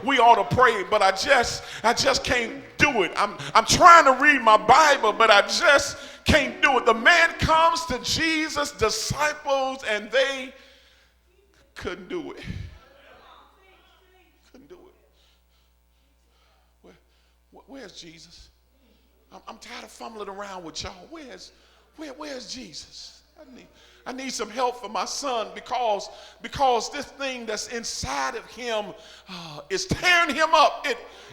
we ought to pray, but I just can't do it. I'm trying to read my Bible, but I just can't do it. The man comes to Jesus' disciples, and they couldn't do it. Couldn't do it. Where's Jesus? I'm tired of fumbling around with y'all. Where's Jesus? I need some help for my son because this thing that's inside of him is tearing him up.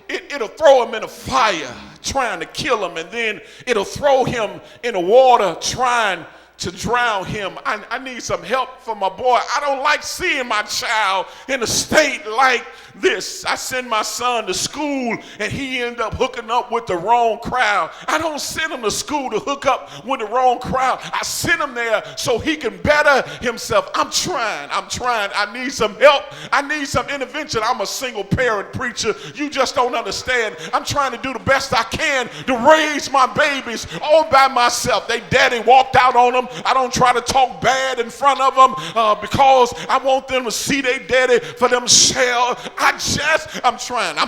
It'll throw him in a fire trying to kill him, and then it'll throw him in the water trying to drown him. I need some help for my boy. I don't like seeing my child in a state like this. I send my son to school and he end up hooking up with the wrong crowd. I don't send him to school to hook up with the wrong crowd. I send him there so he can better himself. I'm trying. I need some help. I need some intervention. I'm a single parent preacher. You just don't understand. I'm trying to do the best I can to raise my babies all by myself. They daddy walked out on them. I don't try to talk bad in front of them because I want them to see their daddy for themselves. I'm trying.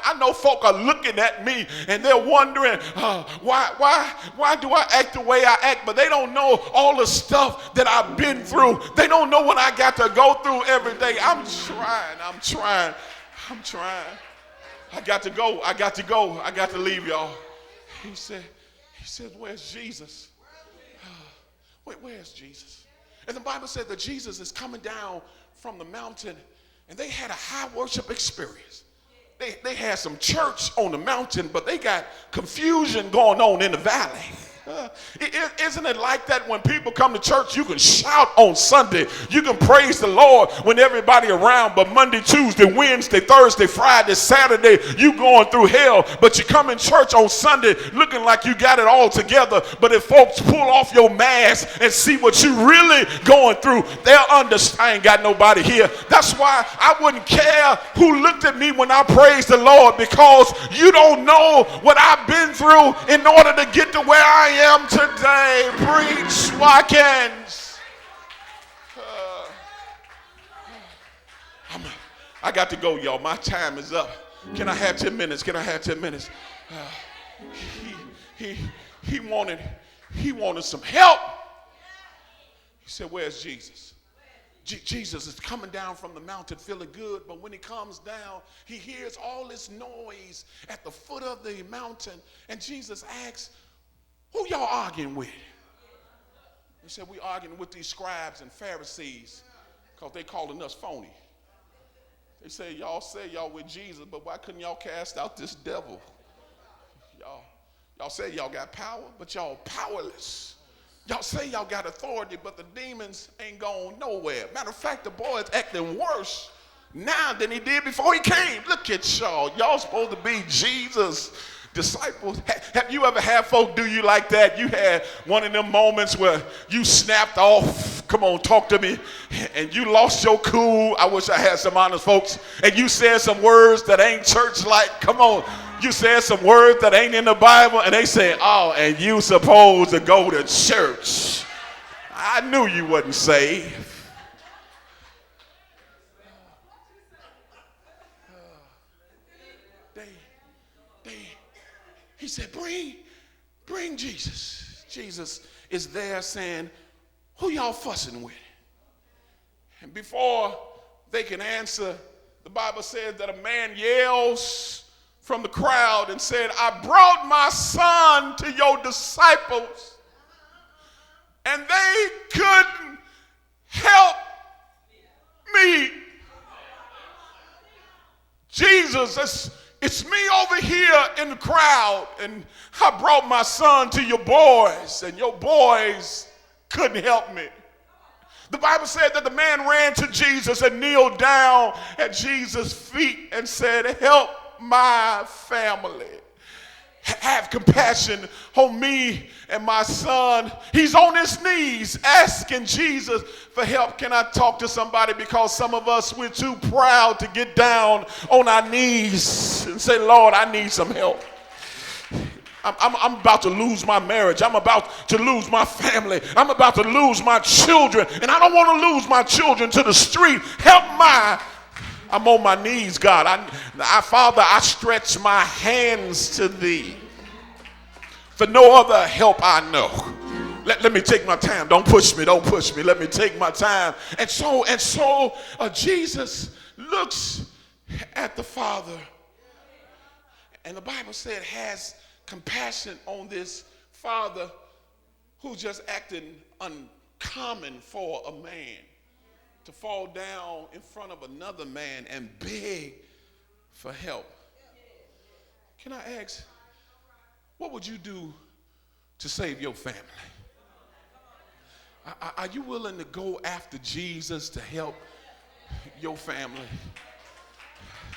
I know folk are looking at me and they're wondering why do I act the way I act, but they don't know all the stuff that I've been through. They don't know what I got to go through every day. I'm trying. I got to go. I got to leave y'all. He said, where's Jesus? Where's Jesus? And the Bible said that Jesus is coming down from the mountain, and they had a high worship experience. They had some church on the mountain, but they got confusion going on in the valley. Isn't it like that when people come to church? You can shout on Sunday. You can praise the Lord when everybody around, but Monday, Tuesday, Wednesday, Thursday, Friday, Saturday, you going through hell. But you come in church on Sunday looking like you got it all together. But if folks pull off your mask and see what you really going through, they'll understand. I ain't got nobody here. That's why I wouldn't care who looked at me when I praised the Lord, because you don't know what I've been through in order to get to where I am today. Preach, Watkins. I got to go, y'all. My time is up. Can I have 10 minutes? He wanted some help. He said, where's Jesus? Jesus is coming down from the mountain feeling good, but when he comes down, he hears all this noise at the foot of the mountain, and Jesus asks, who y'all arguing with? He said, we arguing with these scribes and Pharisees because they calling us phony. They say, y'all with Jesus, but why couldn't y'all cast out this devil? Y'all say y'all got power, but y'all powerless. Y'all say y'all got authority, but the demons ain't going nowhere. Matter of fact, the boy is acting worse now than he did before he came. Look at y'all. Y'all supposed to be Jesus' disciples. Have you ever had folk do you like that? You had one of them moments where you snapped off. Come on, talk to me. And you lost your cool. I wish I had some honest folks. And you said some words that ain't church-like. Come on. You said some words that ain't in the Bible, and they said, oh, and you supposed to go to church. I knew you wasn't saved. He said, bring Jesus. Jesus is there saying, who y'all fussing with? And before they can answer, the Bible says that a man yells from the crowd and said, I brought my son to your disciples, and they couldn't help me. Jesus, it's me over here in the crowd, and I brought my son to your boys, and your boys couldn't help me. The Bible said that the man ran to Jesus and kneeled down at Jesus' feet and said, help my family. Have compassion on me and my son. He's on his knees asking Jesus for help. Can I talk to somebody? Because some of us, we're too proud to get down on our knees and say, Lord, I need some help. I'm about to lose my marriage. I'm about to lose my family. I'm about to lose my children. And I don't want to lose my children to the street. Help my I'm on my knees, God. Father, I stretch my hands to thee. For no other help I know. Let me take my time. Don't push me. Don't push me. Let me take my time. And so Jesus looks at the Father. And the Bible said has compassion on this father who's just acting uncommon for a man to fall down in front of another man and beg for help. Can I ask, what would you do to save your family? Are you willing to go after Jesus to help your family?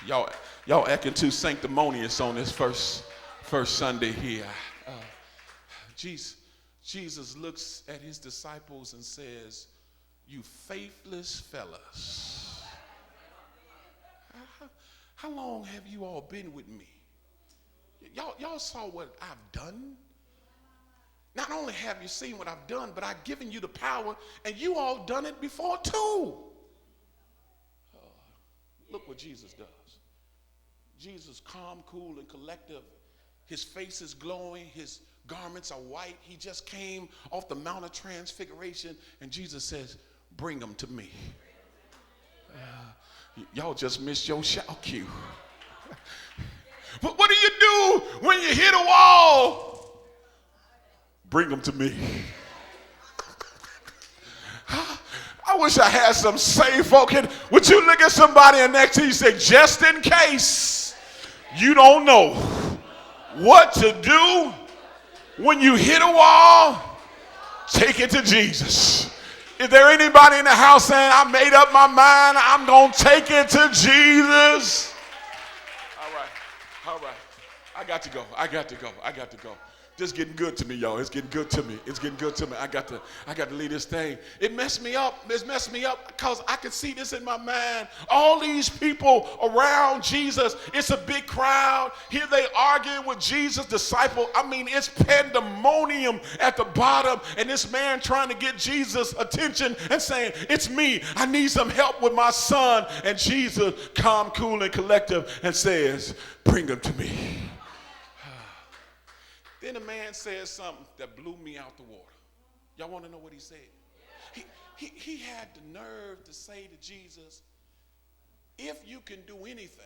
Y'all acting too sanctimonious on this first Sunday here. Jesus looks at his disciples and says, "You faithless fellas, how long have you all been with me? Y'all saw what I've done. Not only have you seen what I've done, but I've given you the power, and you all done it before too." Look what Jesus does. Jesus, calm, cool, and collective. His face is glowing. His garments are white. He just came off the Mount of Transfiguration, and Jesus says, "Bring them to me." Y'all just missed your shout cue. But what do you do when you hit a wall? Bring them to me. I wish I had some saved folk. Would you look at somebody and next to you say, just in case you don't know what to do when you hit a wall, take it to Jesus. Is there anybody in the house saying, I made up my mind, I'm going to take it to Jesus? All right. I got to go. Just getting good to me, y'all. It's getting good to me. I got to leave this thing. It messed me up. It's messed me up because I could see this in my mind. All these people around Jesus. It's a big crowd. Here they arguing with Jesus' disciple. I mean, it's pandemonium at the bottom. And this man trying to get Jesus' attention and saying, it's me. I need some help with my son. And Jesus, calm, cool, and collective, and says, bring him to me. Then a man said something that blew me out the water. Y'all want to know what he said? He had the nerve to say to Jesus, if you can do anything.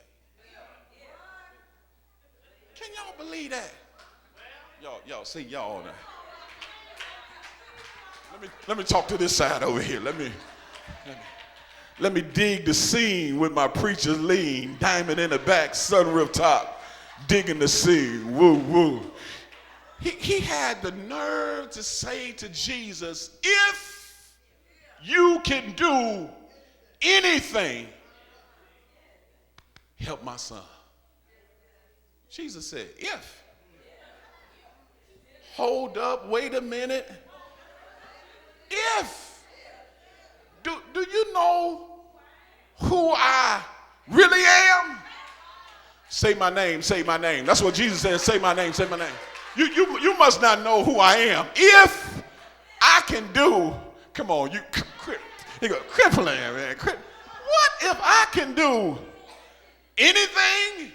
Can y'all believe that? Y'all see y'all now. Let me talk to this side over here. Let me dig the scene with my preacher's lean, diamond in the back, sunroof top, digging the scene. Woo, woo. He had the nerve to say to Jesus, if you can do anything, help my son. Jesus said, if. Hold up, wait a minute. If. Do you know who I really am? Say my name, say my name. That's what Jesus said, say my name, say my name. You must not know who I am. If I can do, come on, you go crippling, man. What if I can do anything?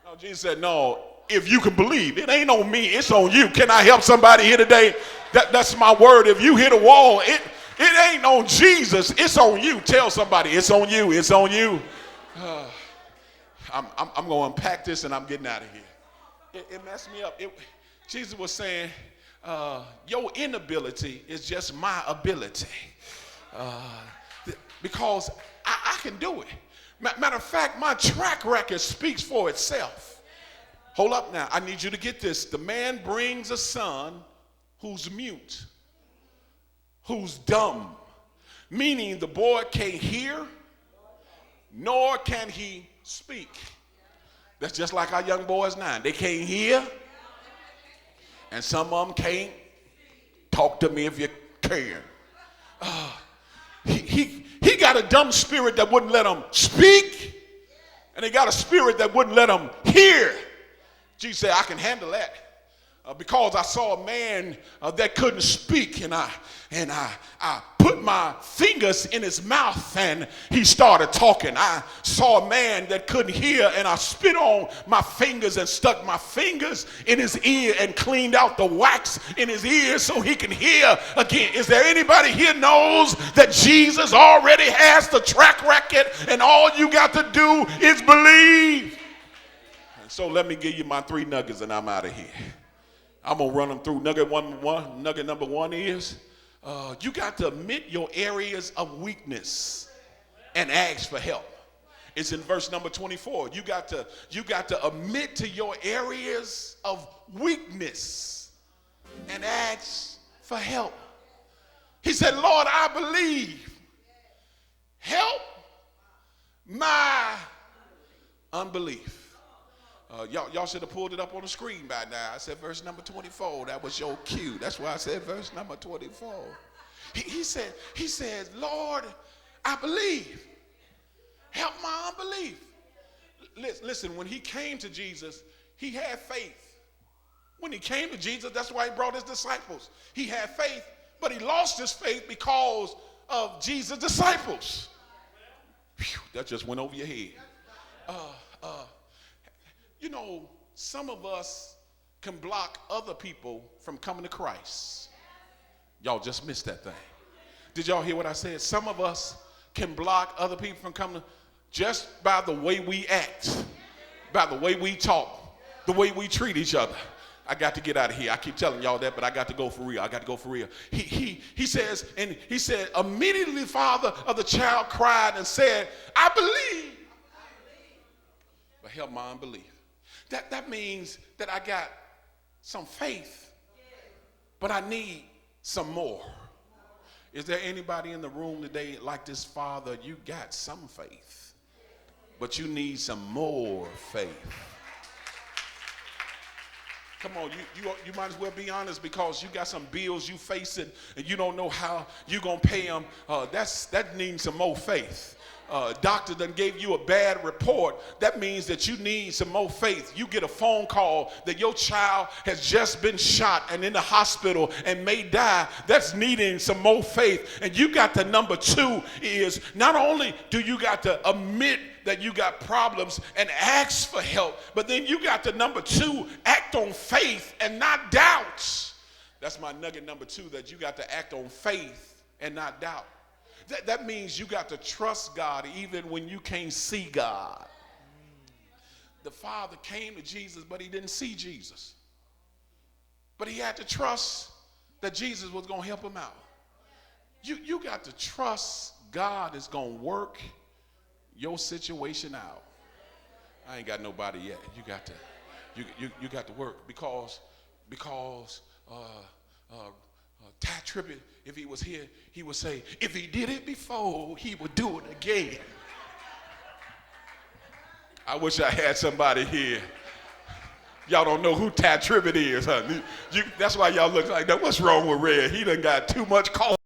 No, Jesus said, no, if you can believe. It ain't on me, it's on you. Can I help somebody here today? That's my word. If you hit a wall, it ain't on Jesus, it's on you. Tell somebody, it's on you, it's on you. I'm going to unpack this and I'm getting out of here. It messed me up. Jesus was saying, your inability is just my ability. Because I can do it. Matter of fact, my track record speaks for itself. Hold up now. I need you to get this. The man brings a son who's mute, who's dumb, meaning the boy can't hear, nor can he speak. That's just like our young boys now. They can't hear, and some of them can't talk to me if you can. He got a dumb spirit that wouldn't let him speak, and he got a spirit that wouldn't let him hear. Jesus said, I can handle that. because I saw a man that couldn't speak, and I put my fingers in his mouth and he started talking. I saw a man that couldn't hear, and I spit on my fingers and stuck my fingers in his ear and cleaned out the wax in his ear so he can hear again. Is there anybody here knows that Jesus already has the track record and all you got to do is believe? And so let me give you my 3 nuggets and I'm out of here. I'm going to run them through. Nugget number one is you got to admit your areas of weakness and ask for help. It's in verse number 24. You got to admit to your areas of weakness and ask for help. He said, Lord, I believe. Help my unbelief. Y'all should have pulled it up on the screen by now. I said verse number 24. That was your cue. That's why I said verse number 24. He said, Lord, I believe. Help my unbelief. Listen, when he came to Jesus, he had faith. When he came to Jesus, that's why he brought his disciples. He had faith, but he lost his faith because of Jesus' disciples. Whew, that just went over your head. You know, some of us can block other people from coming to Christ. Y'all just missed that thing. Did y'all hear what I said? Some of us can block other people from coming just by the way we act, by the way we talk, the way we treat each other. I got to get out of here. I keep telling y'all that, but I got to go for real. I got to go for real. He says, and he said, immediately the father of the child cried and said, I believe. But help my unbelief. That means that I got some faith, but I need some more. Is there anybody in the room today like this father? You got some faith, but you need some more faith. Come on, you might as well be honest, because you got some bills you facing and you don't know how you gonna pay them. That needs some more faith. Doctor done gave you a bad report. That means that you need some more faith. You get a phone call that your child has just been shot and in the hospital and may die. That's needing some more faith. And you got the number 2 is not only do you got to admit that you got problems and ask for help, but then you got the number 2, act on faith and not doubt. That's my nugget number 2, that you got to act on faith and not doubt. That means you got to trust God even when you can't see God. The father came to Jesus, but he didn't see Jesus. But he had to trust that Jesus was going to help him out. You got to trust God is going to work your situation out. I ain't got nobody yet. You got to work because Ty Tribbett, if he was here, he would say, if he did it before, he would do it again. I wish I had somebody here. Y'all don't know who Ty Tribbett is, huh? That's why y'all look like that. What's wrong with Red? He done got too much coffee.